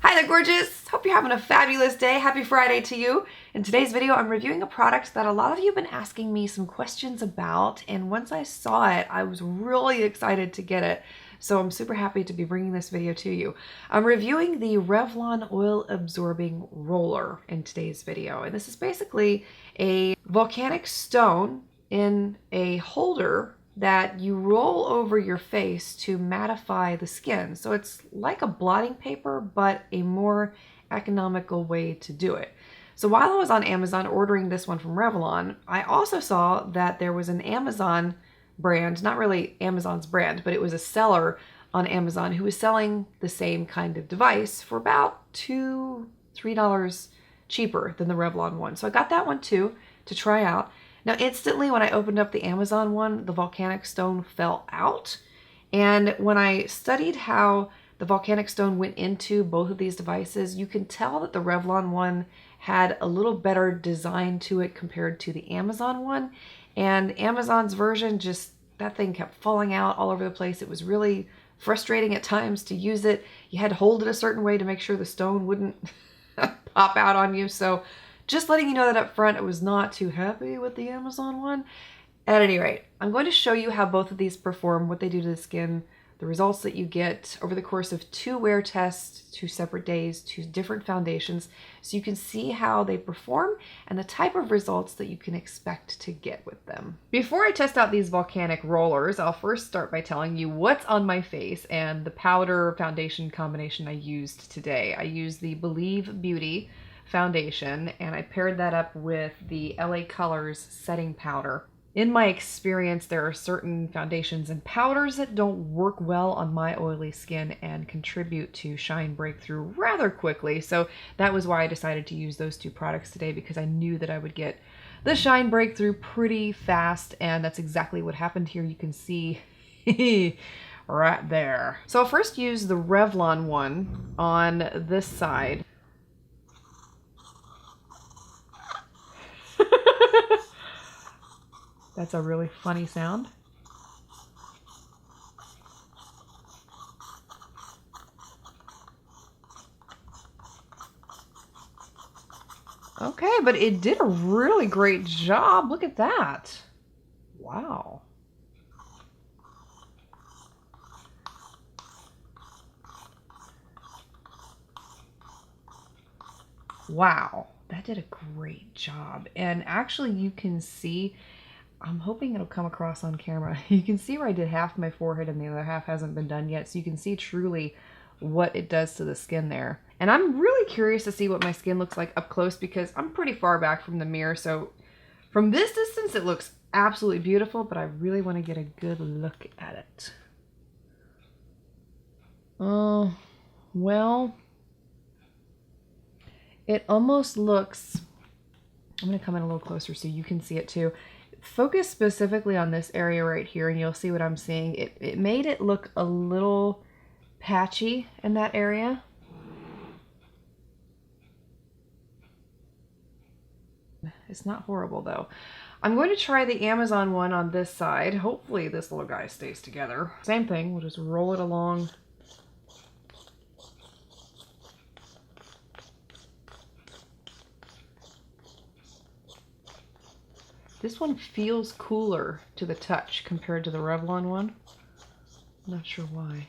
Hi there, gorgeous! Hope you're having a fabulous day. Happy Friday to you. In today's video, I'm reviewing a product that a lot of you have been asking me some questions about, and once I saw it, I was really excited to get it. So I'm super happy to be bringing this video to you. I'm reviewing the Revlon Oil Absorbing Roller in today's video, and this is basically a volcanic stone in a holder that you roll over your face to mattify the skin. So it's like a blotting paper, but a more economical way to do it. So while I was on Amazon ordering this one from Revlon, I also saw that there was an Amazon brand, not really Amazon's brand, but it was a seller on Amazon who was selling the same kind of device for about $2-3 cheaper than the Revlon one. So I got that one too to try out. Now, instantly when I opened up the Amazon one, the volcanic stone fell out. And when I studied how the volcanic stone went into both of these devices, you can tell that the Revlon one had a little better design to it compared to the Amazon one. And Amazon's version, just that thing kept falling out all over the place. It was really frustrating at times to use it. You had to hold it a certain way to make sure the stone wouldn't pop out on you. So just letting you know that up front, I was not too happy with the Amazon one. At any rate, I'm going to show you how both of these perform, what they do to the skin, the results that you get over the course of 2 wear tests, 2 separate days, 2 different foundations, so you can see how they perform and the type of results that you can expect to get with them. Before I test out these volcanic rollers, I'll first start by telling you what's on my face and the powder foundation combination I used today. I used the Blvd foundation, and I paired that up with the LA Colors setting powder. In my experience, there are certain foundations and powders that don't work well on my oily skin and contribute to shine breakthrough rather quickly. So that was why I decided to use those 2 products today, because I knew that I would get the shine breakthrough pretty fast, and that's exactly what happened here. You can see right there. So I'll first use the Revlon one on this side. That's a really funny sound. Okay, but it did a really great job. Look at that. Wow. Wow, that did a great job. And actually you can see, I'm hoping it'll come across on camera. You can see where I did half my forehead and the other half hasn't been done yet. So you can see truly what it does to the skin there. And I'm really curious to see what my skin looks like up close, because I'm pretty far back from the mirror. So from this distance, it looks absolutely beautiful, but I really want to get a good look at it. Oh, well, it almost looks, I'm going to come in a little closer so you can see it too. Focus specifically on this area right here and you'll see what I'm seeing. It made it look a little patchy in that area. It's not horrible though. I'm going to try the Amazon one on this side. Hopefully this little guy stays together. Same thing, we'll just roll it along. This one feels cooler to the touch compared to the Revlon one. I'm not sure why.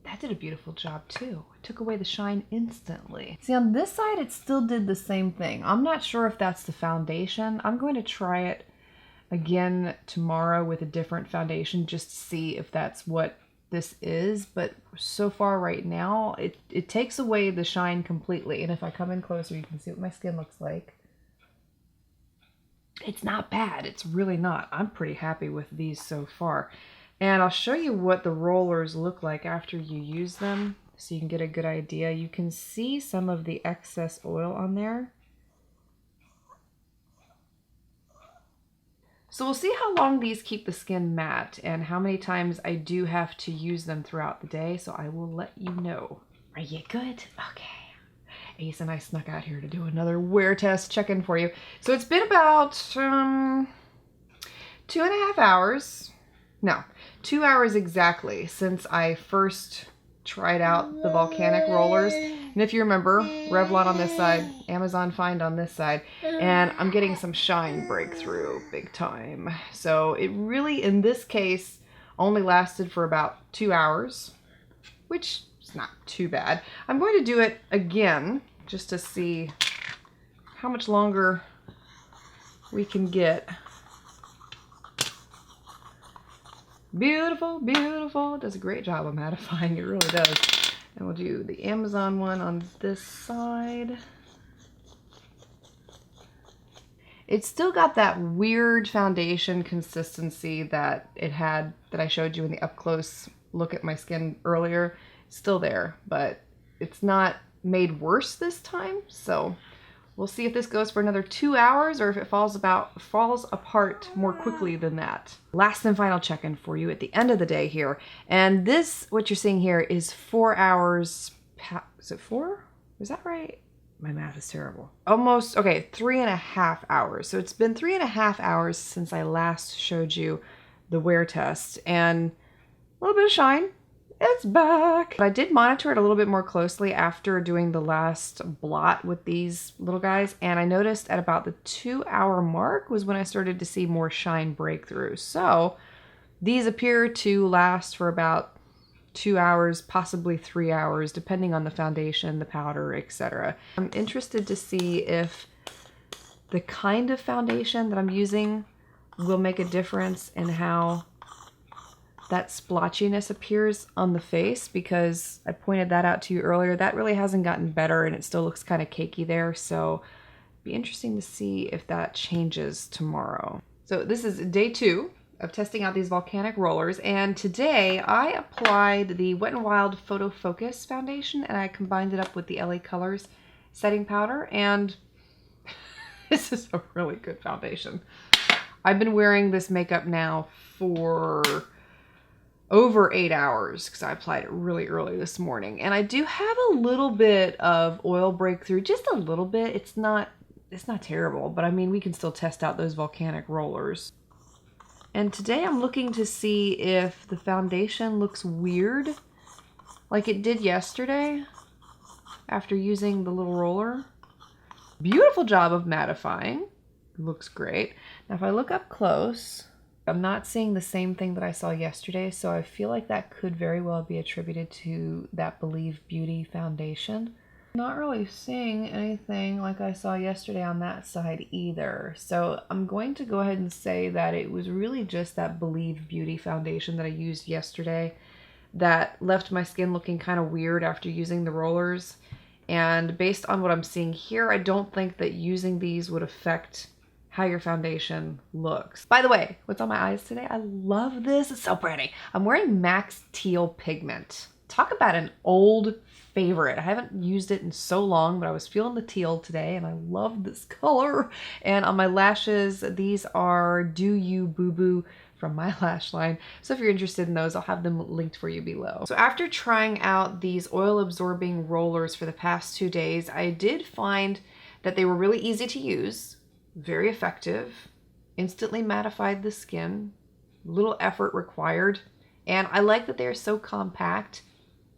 That did a beautiful job too. It took away the shine instantly. See, on this side, it still did the same thing. I'm not sure if that's the foundation. I'm going to try it again tomorrow with a different foundation just to see if that's what this is, but so far right now it takes away the shine completely. And if I come in closer, you can see what my skin looks like. It's not bad. It's really not. I'm pretty happy with these so far. And I'll show you what the rollers look like after you use them so you can get a good idea. You can see some of the excess oil on there. So we'll see how long these keep the skin matte and how many times I do have to use them throughout the day. So I will let you know. Are you good? Okay. Ace and I snuck out here to do another wear test check-in for you. So it's been about 2.5 hours. No, 2 hours exactly since I first tried out the Volcanic rollers. And if you remember, Revlon on this side, Amazon Find on this side, and I'm getting some shine breakthrough big time. So it really, in this case, only lasted for about 2 hours, which is not too bad. I'm going to do it again just to see how much longer we can get. Beautiful, beautiful. It does a great job of mattifying. It really does. And we'll do the Amazon one on this side. It's still got that weird foundation consistency that it had, that I showed you in the up close look at my skin earlier. It's still there, but it's not made worse this time. So we'll see if this goes for another 2 hours or if it falls apart more quickly than that. Last and final check-in for you at the end of the day here. And this, what you're seeing here, is 4 hours. Is it 4? Is that right? My math is terrible. Almost, okay, 3.5 hours. So it's been 3.5 hours since I last showed you the wear test, and a little bit of shine. It's back. But I did monitor it a little bit more closely after doing the last blot with these little guys, and I noticed at about the 2 hour mark was when I started to see more shine breakthrough. So these appear to last for about 2 hours, possibly 3 hours, depending on the foundation, the powder, etc. I'm interested to see if the kind of foundation that I'm using will make a difference in how that splotchiness appears on the face, because I pointed that out to you earlier. That really hasn't gotten better and it still looks kind of cakey there. So it'd be interesting to see if that changes tomorrow. So this is day 2 of testing out these Volcanic rollers, and today I applied the Wet n Wild Photo Focus foundation and I combined it up with the LA Colors setting powder, and this is a really good foundation. I've been wearing this makeup now for over 8 hours because I applied it really early this morning, and I do have a little bit of oil breakthrough, just a little bit. It's not terrible, but I mean, we can still test out those Volcanic rollers. And today I'm looking to see if the foundation looks weird like it did yesterday after using the little roller. Beautiful job of mattifying. Looks great. Now if I look up close, I'm not seeing the same thing that I saw yesterday, so I feel like that could very well be attributed to that Blvd foundation. Not really seeing anything like I saw yesterday on that side either. So I'm going to go ahead and say that it was really just that Blvd foundation that I used yesterday that left my skin looking kind of weird after using the rollers. And based on what I'm seeing here, I don't think that using these would affect how your foundation looks. By the way, what's on my eyes today? I love this. It's so pretty. I'm wearing Max Teal Pigment. Talk about an old favorite. I haven't used it in so long, but I was feeling the teal today and I love this color. And on my lashes, these are Do You Boo Boo from my lash line. So if you're interested in those, I'll have them linked for you below. So after trying out these oil absorbing rollers for the past 2 days, I did find that they were really easy to use, very effective, instantly mattified the skin, little effort required, and I like that they are so compact.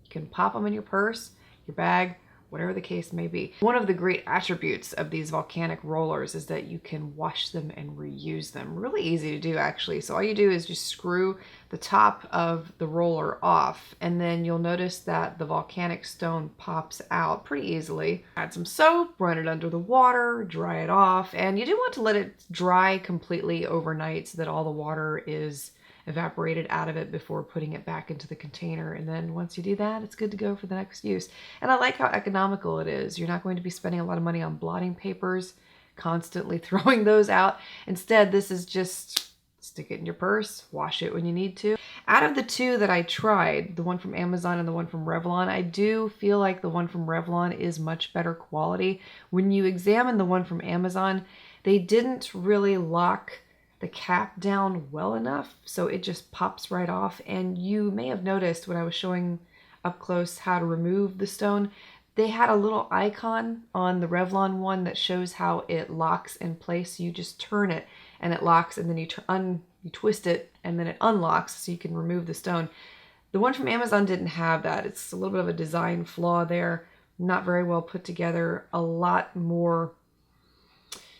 You can pop them in your purse, your bag, whatever the case may be. One of the great attributes of these Volcanic rollers is that you can wash them and reuse them. Really easy to do, actually. So all you do is just screw the top of the roller off, and then you'll notice that the Volcanic stone pops out pretty easily. Add some soap, run it under the water, dry it off, and you do want to let it dry completely overnight so that all the water is evaporated out of it before putting it back into the container. And then once you do that, it's good to go for the next use. And I like how economical it is. You're not going to be spending a lot of money on blotting papers, constantly throwing those out. Instead, this is just stick it in your purse, wash it when you need to. Out of the two that I tried, the one from Amazon and the one from Revlon, I do feel like the one from Revlon is much better quality. When you examine the one from Amazon, they didn't really lock the cap down well enough, so it just pops right off. And you may have noticed when I was showing up close how to remove the stone, They had a little icon on the Revlon one that shows how it locks in place. You just turn it and it locks, and then you twist it and then it unlocks so you can remove the stone. The one from Amazon didn't have that. It's a little bit of a design flaw there. Not very well put together. A lot more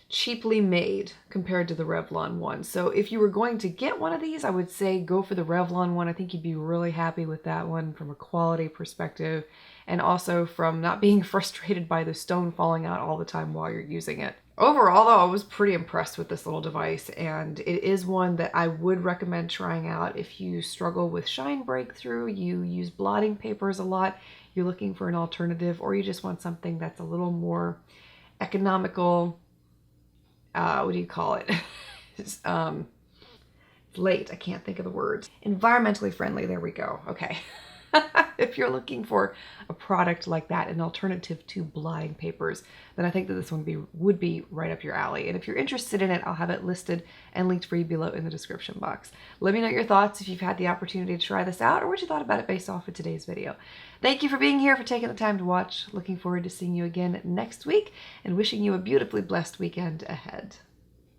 cheaply made compared to the Revlon one. So if you were going to get one of these, I would say go for the Revlon one. I think you'd be really happy with that one from a quality perspective, and also from not being frustrated by the stone falling out all the time while you're using it. Overall, though, I was pretty impressed with this little device, and it is one that I would recommend trying out if you struggle with shine breakthrough, you use blotting papers a lot, you're looking for an alternative, or you just want something that's a little more economical. What do you call it? It's late. I can't think of the words. Environmentally friendly. There we go. Okay. If you're looking for a product like that, an alternative to blotting papers, then I think that this one would be right up your alley. And if you're interested in it, I'll have it listed and linked for you below in the description box. Let me know your thoughts if you've had the opportunity to try this out, or what you thought about it based off of today's video. Thank you for being here, for taking the time to watch. Looking forward to seeing you again next week, and wishing you a beautifully blessed weekend ahead.